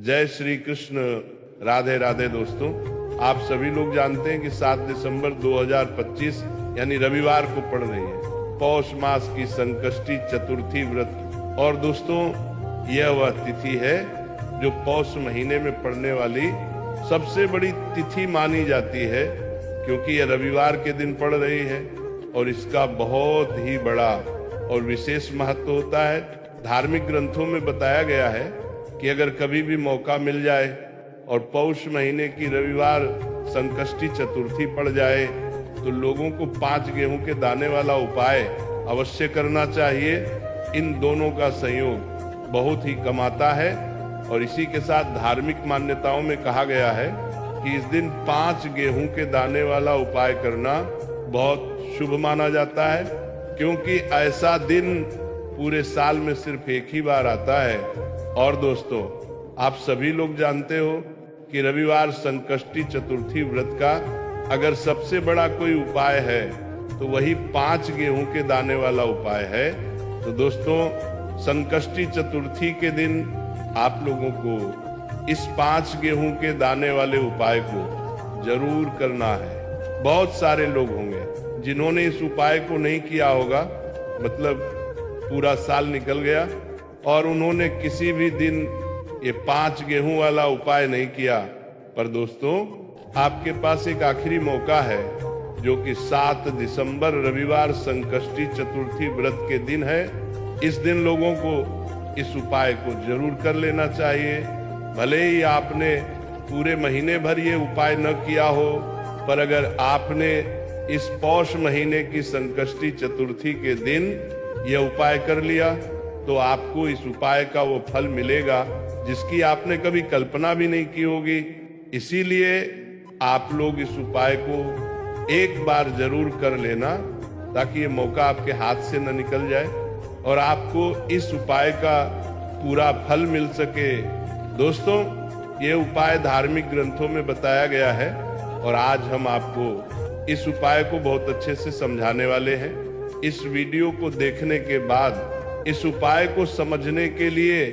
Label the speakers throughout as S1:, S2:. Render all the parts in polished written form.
S1: जय श्री कृष्ण। राधे राधे दोस्तों, आप सभी लोग जानते हैं कि 7 दिसंबर 2025 यानी रविवार को पड़ रही है पौष मास की संकष्टी चतुर्थी व्रत। और दोस्तों, यह वह तिथि है जो पौष महीने में पड़ने वाली सबसे बड़ी तिथि मानी जाती है, क्योंकि यह रविवार के दिन पड़ रही है और इसका बहुत ही बड़ा और विशेष महत्व होता है। धार्मिक ग्रंथों में बताया गया है कि अगर कभी भी मौका मिल जाए और पौष महीने की रविवार संकष्टी चतुर्थी पड़ जाए तो लोगों को 5 गेहूं के दाने वाला उपाय अवश्य करना चाहिए। इन दोनों का संयोग बहुत ही कमाता है और इसी के साथ धार्मिक मान्यताओं में कहा गया है कि इस दिन 5 गेहूं के दाने वाला उपाय करना बहुत शुभ माना जाता है, क्योंकि ऐसा दिन पूरे साल में सिर्फ एक ही बार आता है। और दोस्तों, आप सभी लोग जानते हो कि रविवार संकष्टी चतुर्थी व्रत का अगर सबसे बड़ा कोई उपाय है तो वही 5 गेहूं के दाने वाला उपाय है। तो दोस्तों, संकष्टी चतुर्थी के दिन आप लोगों को इस 5 गेहूं के दाने वाले उपाय को जरूर करना है। बहुत सारे लोग होंगे जिन्होंने इस उपाय को नहीं किया होगा, मतलब पूरा साल निकल गया और उन्होंने किसी भी दिन ये 5 गेहूं वाला उपाय नहीं किया। पर दोस्तों, आपके पास एक आखिरी मौका है जो कि 7 दिसंबर रविवार संकष्टी चतुर्थी व्रत के दिन है। इस दिन लोगों को इस उपाय को जरूर कर लेना चाहिए। भले ही आपने पूरे महीने भर ये उपाय न किया हो, पर अगर आपने इस पौष महीने की संकष्टी चतुर्थी के दिन यह उपाय कर लिया तो आपको इस उपाय का वो फल मिलेगा जिसकी आपने कभी कल्पना भी नहीं की होगी। इसीलिए आप लोग इस उपाय को एक बार जरूर कर लेना ताकि ये मौका आपके हाथ से न निकल जाए और आपको इस उपाय का पूरा फल मिल सके। दोस्तों, ये उपाय धार्मिक ग्रंथों में बताया गया है और आज हम आपको इस उपाय को बहुत अच्छे से समझाने वाले हैं। इस वीडियो को देखने के बाद इस उपाय को समझने के लिए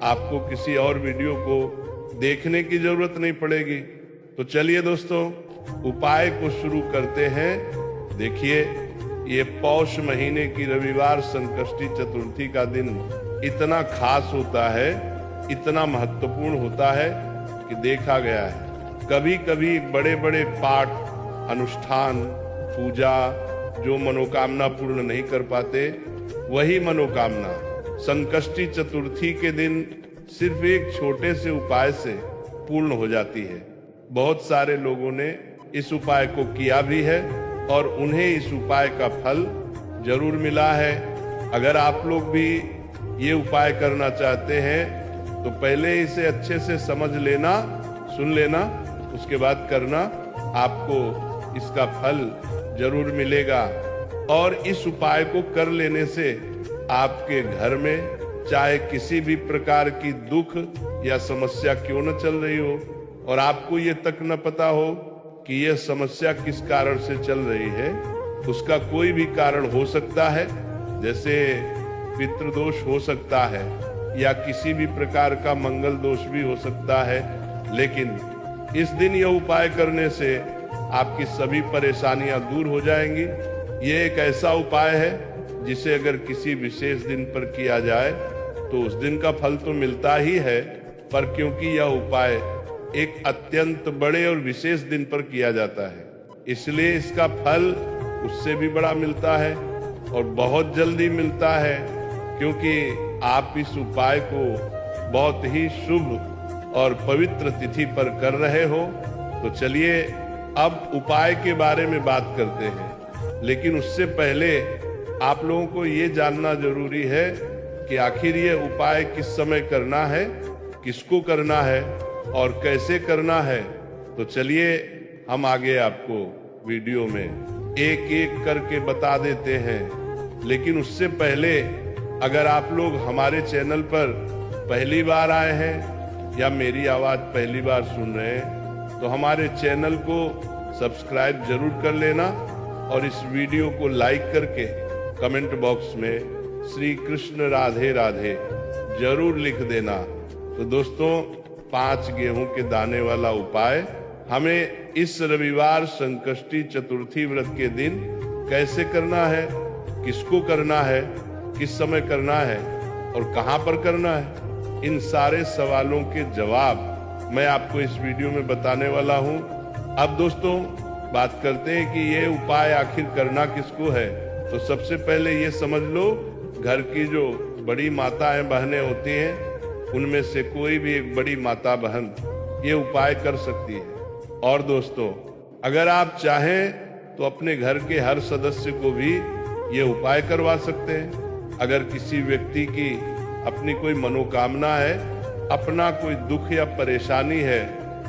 S1: आपको किसी और वीडियो को देखने की जरूरत नहीं पड़ेगी। तो चलिए दोस्तों, उपाय को शुरू करते हैं। देखिए, ये पौष महीने की रविवार संकष्टी चतुर्थी का दिन इतना खास होता है, इतना महत्वपूर्ण होता है कि देखा गया है कभी कभी बड़े बड़े पाठ, अनुष्ठान, पूजा जो मनोकामना पूर्ण नहीं कर पाते, वही मनोकामना संकष्टी चतुर्थी के दिन सिर्फ एक छोटे से उपाय से पूर्ण हो जाती है। बहुत सारे लोगों ने इस उपाय को किया भी है और उन्हें इस उपाय का फल जरूर मिला है। अगर आप लोग भी ये उपाय करना चाहते हैं तो पहले इसे अच्छे से समझ लेना, सुन लेना, उसके बाद करना, आपको इसका फल जरूर मिलेगा। और इस उपाय को कर लेने से आपके घर में चाहे किसी भी प्रकार की दुख या समस्या क्यों न चल रही हो और आपको ये तक न पता हो कि यह समस्या किस कारण से चल रही है, उसका कोई भी कारण हो सकता है। जैसे पितृदोष हो सकता है या किसी भी प्रकार का मंगल दोष भी हो सकता है, लेकिन इस दिन यह उपाय करने से आपकी सभी परेशानियां दूर हो जाएंगी। ये एक ऐसा उपाय है जिसे अगर किसी विशेष दिन पर किया जाए तो उस दिन का फल तो मिलता ही है, पर क्योंकि यह उपाय एक अत्यंत बड़े और विशेष दिन पर किया जाता है, इसलिए इसका फल उससे भी बड़ा मिलता है और बहुत जल्दी मिलता है, क्योंकि आप इस उपाय को बहुत ही शुभ और पवित्र तिथि पर कर रहे हो। तो चलिए अब उपाय के बारे में बात करते हैं, लेकिन उससे पहले आप लोगों को ये जानना जरूरी है कि आखिर ये उपाय किस समय करना है, किसको करना है और कैसे करना है। तो चलिए हम आगे आपको वीडियो में एक एक करके बता देते हैं। लेकिन उससे पहले अगर आप लोग हमारे चैनल पर पहली बार आए हैं या मेरी आवाज पहली बार सुन रहे हैं तो हमारे चैनल को सब्सक्राइब जरूर कर लेना और इस वीडियो को लाइक करके कमेंट बॉक्स में श्री कृष्ण राधे राधे जरूर लिख देना। तो दोस्तों, 5 गेहूं के दाने वाला उपाय हमें इस रविवार संकष्टी चतुर्थी व्रत के दिन कैसे करना है, किसको करना है, किस समय करना है और कहां पर करना है, इन सारे सवालों के जवाब मैं आपको इस वीडियो में बताने वाला हूं। अब दोस्तों बात करते हैं कि ये उपाय आखिर करना किसको है। तो सबसे पहले ये समझ लो, घर की जो बड़ी माताएं बहनें होती हैं उनमें से कोई भी एक बड़ी माता बहन ये उपाय कर सकती है। और दोस्तों अगर आप चाहें तो अपने घर के हर सदस्य को भी ये उपाय करवा सकते हैं। अगर किसी व्यक्ति की अपनी कोई मनोकामना है, अपना कोई दुख या परेशानी है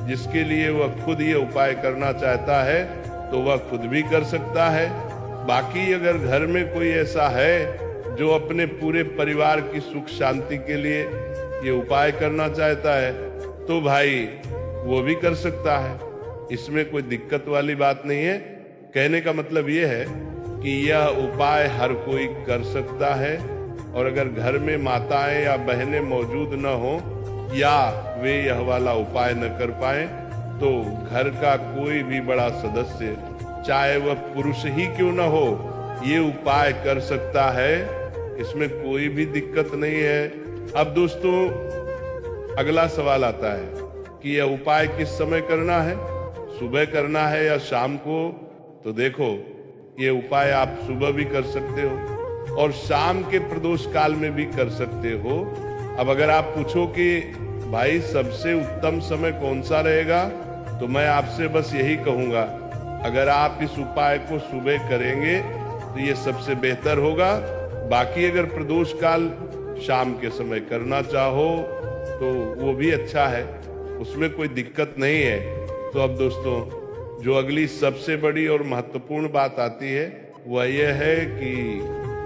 S1: जिसके लिए वह खुद ये उपाय करना चाहता है तो वह खुद भी कर सकता है। बाकी अगर घर में कोई ऐसा है जो अपने पूरे परिवार की सुख शांति के लिए ये उपाय करना चाहता है तो भाई वो भी कर सकता है, इसमें कोई दिक्कत वाली बात नहीं है। कहने का मतलब ये है कि यह उपाय हर कोई कर सकता है और अगर घर में माताएं या बहनें मौजूद न हो या वे यह वाला उपाय न कर पाए तो घर का कोई भी बड़ा सदस्य, चाहे वह पुरुष ही क्यों न हो, ये उपाय कर सकता है, इसमें कोई भी दिक्कत नहीं है। अब दोस्तों अगला सवाल आता है कि यह उपाय किस समय करना है, सुबह करना है या शाम को। तो देखो ये उपाय आप सुबह भी कर सकते हो और शाम के प्रदोष काल में भी कर सकते हो। अब अगर आप पूछो कि भाई सबसे उत्तम समय कौन सा रहेगा, तो मैं आपसे बस यही कहूंगा, अगर आप इस उपाय को सुबह करेंगे तो ये सबसे बेहतर होगा। बाकी अगर प्रदोष काल शाम के समय करना चाहो तो वो भी अच्छा है, उसमें कोई दिक्कत नहीं है। तो अब दोस्तों जो अगली सबसे बड़ी और महत्वपूर्ण बात आती है वह यह है कि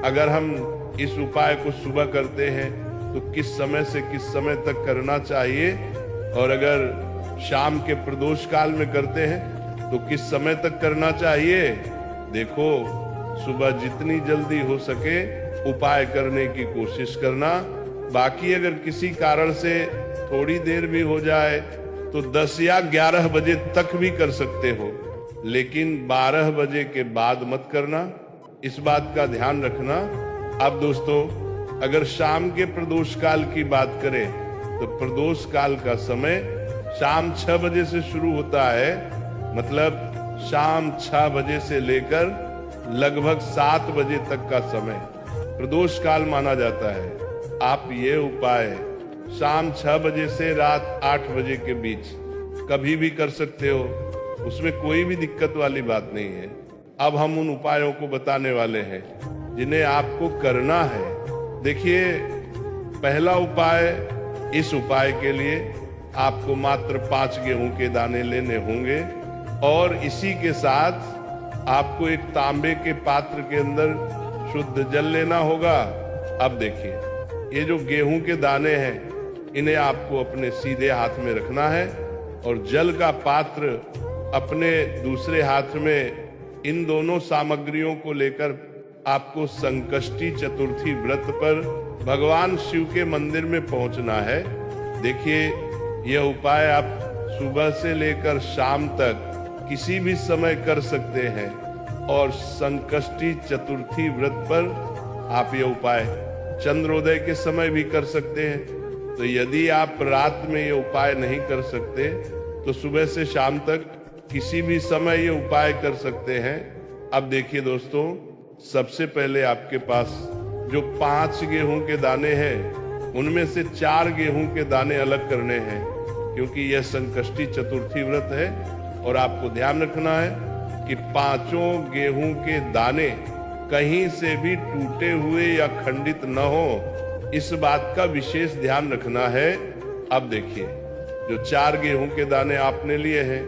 S1: अगर हम इस उपाय को सुबह करते हैं तो किस समय से किस समय तक करना चाहिए, और अगर शाम के प्रदोष काल में करते हैं तो किस समय तक करना चाहिए। देखो सुबह जितनी जल्दी हो सके उपाय करने की कोशिश करना। बाकी अगर किसी कारण से थोड़ी देर भी हो जाए तो 10 या 11 बजे तक भी कर सकते हो, लेकिन 12 बजे के बाद मत करना, इस बात का ध्यान रखना। अब दोस्तों अगर शाम के प्रदोष काल की बात करें तो प्रदोष काल का समय शाम 6 बजे से शुरू होता है, मतलब शाम 6 बजे से लेकर लगभग 7 बजे तक का समय प्रदोष काल माना जाता है। आप ये उपाय शाम 6 बजे से रात 8 बजे के बीच कभी भी कर सकते हो, उसमें कोई भी दिक्कत वाली बात नहीं है। अब हम उन उपायों को बताने वाले हैं जिन्हें आपको करना है। देखिए पहला उपाय, इस उपाय के लिए आपको मात्र 5 गेहूं के दाने लेने होंगे और इसी के साथ आपको एक तांबे के पात्र के अंदर शुद्ध जल लेना होगा। अब देखिए ये जो गेहूं के दाने हैं इन्हें आपको अपने सीधे हाथ में रखना है और जल का पात्र अपने दूसरे हाथ में इन दोनों सामग्रियों को लेकर आपको संकष्टी चतुर्थी व्रत पर भगवान शिव के मंदिर में पहुंचना है। देखिए यह उपाय आप सुबह से लेकर शाम तक किसी भी समय कर सकते हैं और संकष्टी चतुर्थी व्रत पर आप यह उपाय चंद्रोदय के समय भी कर सकते हैं। तो यदि आप रात में ये उपाय नहीं कर सकते तो सुबह से शाम तक किसी भी समय ये उपाय कर सकते हैं। अब देखिए दोस्तों, सबसे पहले आपके पास जो 5 गेहूं के दाने हैं उनमें से 4 गेहूं के दाने अलग करने हैं, क्योंकि यह संकष्टी चतुर्थी व्रत है और आपको ध्यान रखना है कि 5 गेहूं के दाने कहीं से भी टूटे हुए या खंडित न हो, इस बात का विशेष ध्यान रखना है। अब देखिए जो 4 गेहूं के दाने आपने लिए हैं,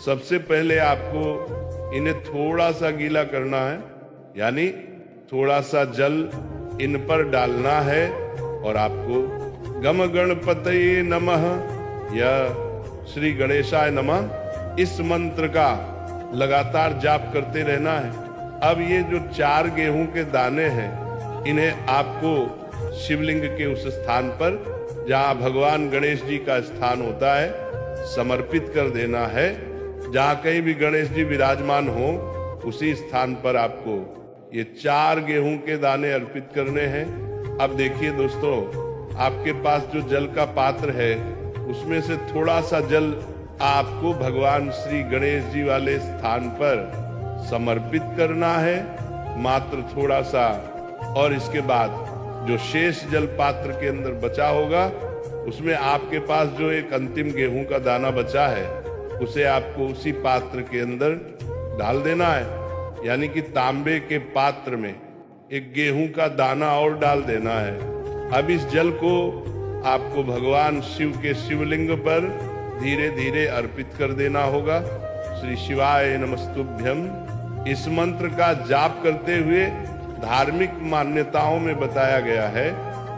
S1: सबसे पहले आपको इन्हें थोड़ा सा गीला करना है, यानी थोड़ा सा जल इन पर डालना है और आपको गम गणपतये नमः या श्री गणेशाय नमः इस मंत्र का लगातार जाप करते रहना है। अब ये जो 4 गेहूं के दाने हैं इन्हें आपको शिवलिंग के उस स्थान पर जहां भगवान गणेश जी का स्थान होता है, समर्पित कर देना है। जहां कहीं भी गणेश जी विराजमान हो, उसी स्थान पर आपको ये 4 गेहूं के दाने अर्पित करने हैं। अब देखिए दोस्तों, आपके पास जो जल का पात्र है, उसमें से थोड़ा सा जल आपको भगवान श्री गणेश जी वाले स्थान पर समर्पित करना है, मात्र थोड़ा सा। और इसके बाद जो शेष जल पात्र के अंदर बचा होगा, उसमें आपके पास जो एक अंतिम गेहूं का दाना बचा है, उसे आपको उसी पात्र के अंदर डाल देना है। यानी कि तांबे के पात्र में एक गेहूं का दाना और डाल देना है। अब इस जल को आपको भगवान शिव के शिवलिंग पर धीरे धीरे अर्पित कर देना होगा। श्री शिवाय नमस्तुभ्यम इस मंत्र का जाप करते हुए धार्मिक मान्यताओं में बताया गया है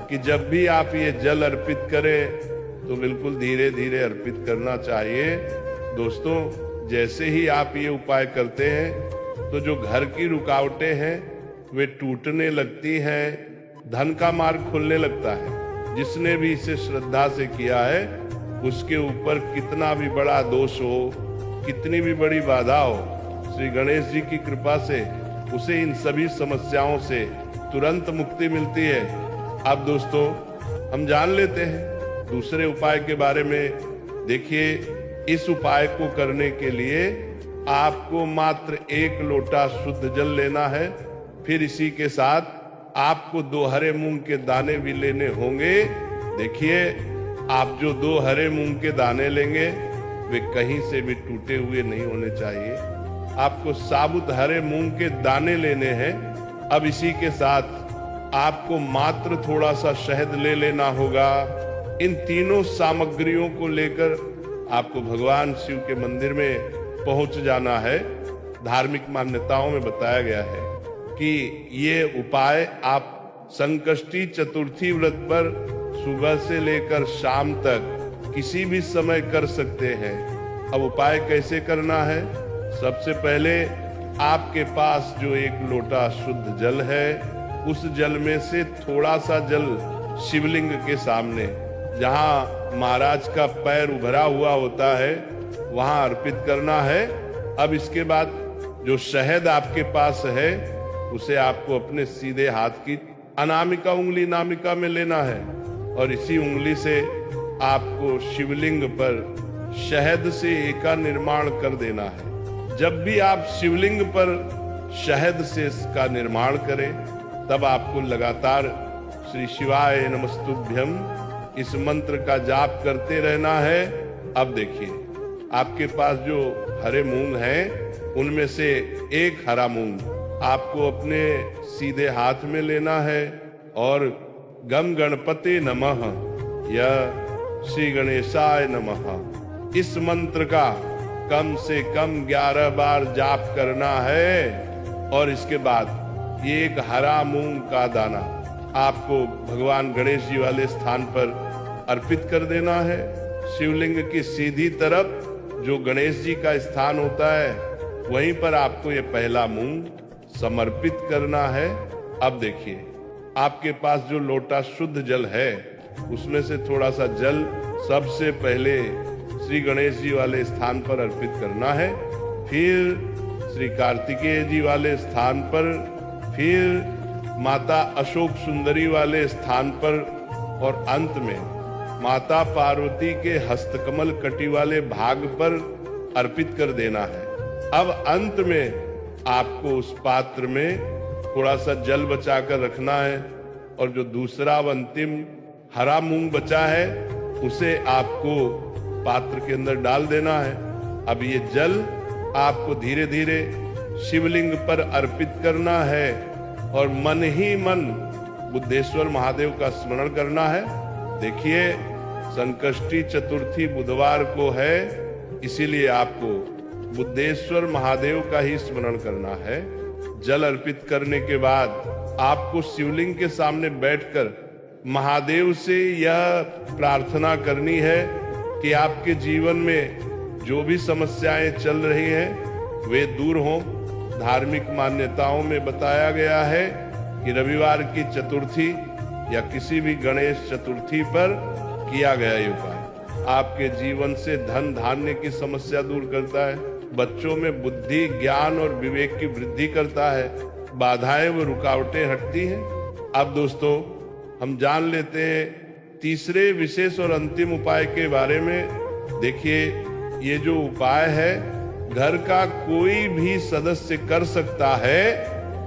S1: कि जब भी आप ये जल अर्पित करें तो बिल्कुल धीरे धीरे अर्पित करना चाहिए। दोस्तों, जैसे ही आप ये उपाय करते हैं तो जो घर की रुकावटें हैं वे टूटने लगती हैं, धन का मार्ग खुलने लगता है। जिसने भी इसे श्रद्धा से किया है, उसके ऊपर कितना भी बड़ा दोष हो, कितनी भी बड़ी बाधा हो, श्री गणेश जी की कृपा से उसे इन सभी समस्याओं से तुरंत मुक्ति मिलती है। अब दोस्तों, हम जान लेते हैं दूसरे उपाय के बारे में। देखिए, इस उपाय को करने के लिए आपको मात्र 1 लोटा शुद्ध जल लेना है। फिर इसी के साथ आपको 2 हरे मूंग के दाने भी लेने होंगे। देखिए, आप जो 2 हरे मूंग के दाने लेंगे, वे कहीं से भी टूटे हुए नहीं होने चाहिए। आपको साबुत हरे मूंग के दाने लेने हैं। अब इसी के साथ आपको मात्र थोड़ा सा शहद ले लेना होगा। इन तीनों सामग्रियों को लेकर आपको भगवान शिव के मंदिर में पहुंच जाना है। धार्मिक मान्यताओं में बताया गया है कि ये उपाय आप संकष्टी चतुर्थी व्रत पर सुबह से लेकर शाम तक किसी भी समय कर सकते हैं। अब उपाय कैसे करना है? सबसे पहले आपके पास जो 1 लोटा शुद्ध जल है, उस जल में से थोड़ा सा जल शिवलिंग के सामने, जहां महाराज का पैर उभरा हुआ होता है, वहां अर्पित करना है। अब इसके बाद जो शहद आपके पास है, उसे आपको अपने सीधे हाथ की अनामिका उंगली नामिका में लेना है और इसी उंगली से आपको शिवलिंग पर शहद से एका निर्माण कर देना है। जब भी आप शिवलिंग पर शहद से इसका निर्माण करें, तब आपको लगातार श्री शिवाय नमस्तुभ्यम इस मंत्र का जाप करते रहना है। अब देखिए, आपके पास जो हरे मूंग हैं, उनमें से 1 हरा मूंग आपको अपने सीधे हाथ में लेना है और गम गणपति नमः या श्री गणेशाय नमः इस मंत्र का कम से कम 11 बार जाप करना है। और इसके बाद ये 1 हरा मूंग का दाना आपको भगवान गणेश जी वाले स्थान पर अर्पित कर देना है। शिवलिंग की सीधी तरफ जो गणेश जी का स्थान होता है, वहीं पर आपको ये पहला मूंग समर्पित करना है। अब देखिए, आपके पास जो लोटा शुद्ध जल है, उसमें से थोड़ा सा जल सबसे पहले श्री गणेश जी वाले स्थान पर अर्पित करना है, फिर श्री कार्तिकेय जी वाले स्थान पर, फिर माता अशोक सुंदरी वाले स्थान पर और अंत में माता पार्वती के हस्तकमल कटी वाले भाग पर अर्पित कर देना है। अब अंत में आपको उस पात्र में थोड़ा सा जल बचाकर रखना है और जो दूसरा अंतिम हरा मूंग बचा है, उसे आपको पात्र के अंदर डाल देना है। अब ये जल आपको धीरे धीरे शिवलिंग पर अर्पित करना है और मन ही मन बुद्धेश्वर महादेव का स्मरण करना है। देखिए, संकष्टी चतुर्थी बुधवार को है, इसीलिए आपको बुद्धेश्वर महादेव का ही स्मरण करना है। जल अर्पित करने के बाद आपको शिवलिंग के सामने बैठकर महादेव से यह प्रार्थना करनी है कि आपके जीवन में जो भी समस्याएं चल रही हैं, वे दूर हों। धार्मिक मान्यताओं में बताया गया है कि रविवार की चतुर्थी या किसी भी गणेश चतुर्थी पर किया गया ये उपाय आपके जीवन से धन धान्य की समस्या दूर करता है, बच्चों में बुद्धि ज्ञान और विवेक की वृद्धि करता है, बाधाएं व रुकावटें हटती हैं। अब दोस्तों हम जान लेते हैं तीसरे विशेष और अंतिम उपाय के बारे में। देखिए ये जो उपाय है घर का कोई भी सदस्य कर सकता है।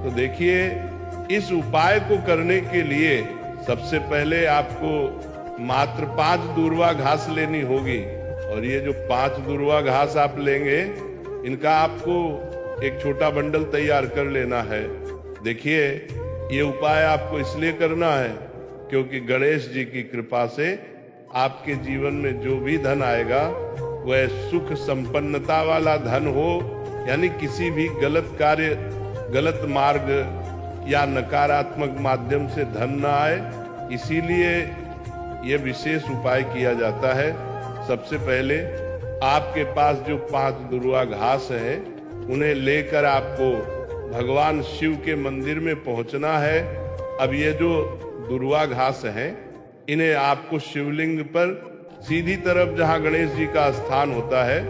S1: तो देखिए इस उपाय को करने के लिए सबसे पहले आपको मात्र 5 दूर्वा घास लेनी होगी, और ये जो 5 दूर्वा घास आप लेंगे इनका आपको एक छोटा बंडल तैयार कर लेना है। देखिए ये उपाय आपको इसलिए करना है क्योंकि गणेश जी की कृपा से आपके जीवन में जो भी धन आएगा वह सुख संपन्नता वाला धन हो, यानी किसी भी गलत कार्य गलत मार्ग या नकारात्मक माध्यम से धन न आए। इसीलिए ये विशेष उपाय किया जाता है। सबसे पहले आपके पास जो 5 दुर्वा घास है उन्हें लेकर आपको भगवान शिव के मंदिर में पहुंचना है। अब ये जो दुर्वा घास है इन्हें आपको शिवलिंग पर सीधी तरफ जहां गणेश जी का स्थान होता है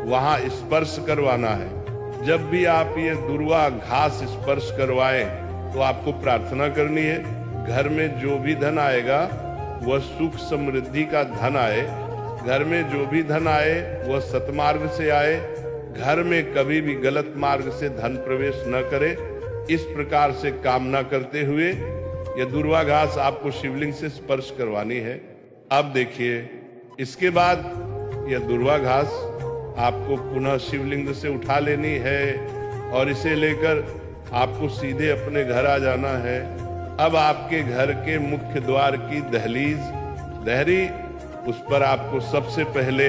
S1: वहां स्पर्श करवाना है। जब भी आप ये दुर्वा घास स्पर्श करवाएं तो आपको प्रार्थना करनी है घर में जो भी धन आएगा वह सुख समृद्धि का धन आए, घर में जो भी धन आए वह सतमार्ग से आए, घर में कभी भी गलत मार्ग से धन प्रवेश न करे। इस प्रकार से कामना करते हुए यह दुर्वा घास आपको शिवलिंग से स्पर्श करवानी है। अब देखिए इसके बाद यह दुर्वा घास आपको पुनः शिवलिंग से उठा लेनी है और इसे लेकर आपको सीधे अपने घर आ जाना है। अब आपके घर के मुख्य द्वार की दहरी उस पर आपको सबसे पहले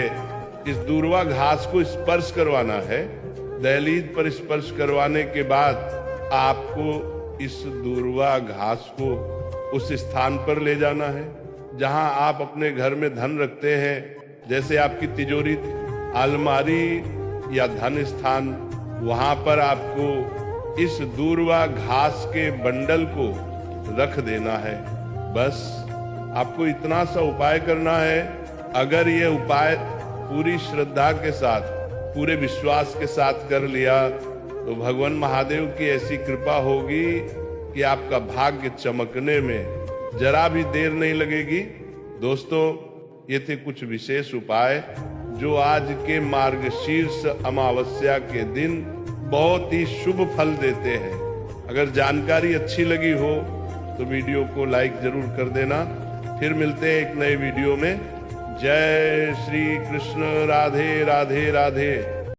S1: इस दूर्वा घास को स्पर्श करवाना है। दहलीज पर स्पर्श करवाने के बाद आपको इस दूर्वा घास को उस स्थान पर ले जाना है जहां आप अपने घर में धन रखते हैं, जैसे आपकी तिजोरी, अलमारी या धन स्थान। वहां पर आपको इस दूर्वा घास के बंडल को रख देना है। बस आपको इतना सा उपाय करना है। अगर ये उपाय पूरी श्रद्धा के साथ, पूरे विश्वास के साथ कर लिया तो भगवान महादेव की ऐसी कृपा होगी कि आपका भाग्य चमकने में जरा भी देर नहीं लगेगी। दोस्तों ये थे कुछ विशेष उपाय जो आज के मार्गशीर्ष अमावस्या के दिन बहुत ही शुभ फल देते हैं। अगर जानकारी अच्छी लगी हो तो वीडियो को लाइक जरूर कर देना। फिर मिलते हैं एक नए वीडियो में। जय श्री कृष्ण। राधे राधे राधे।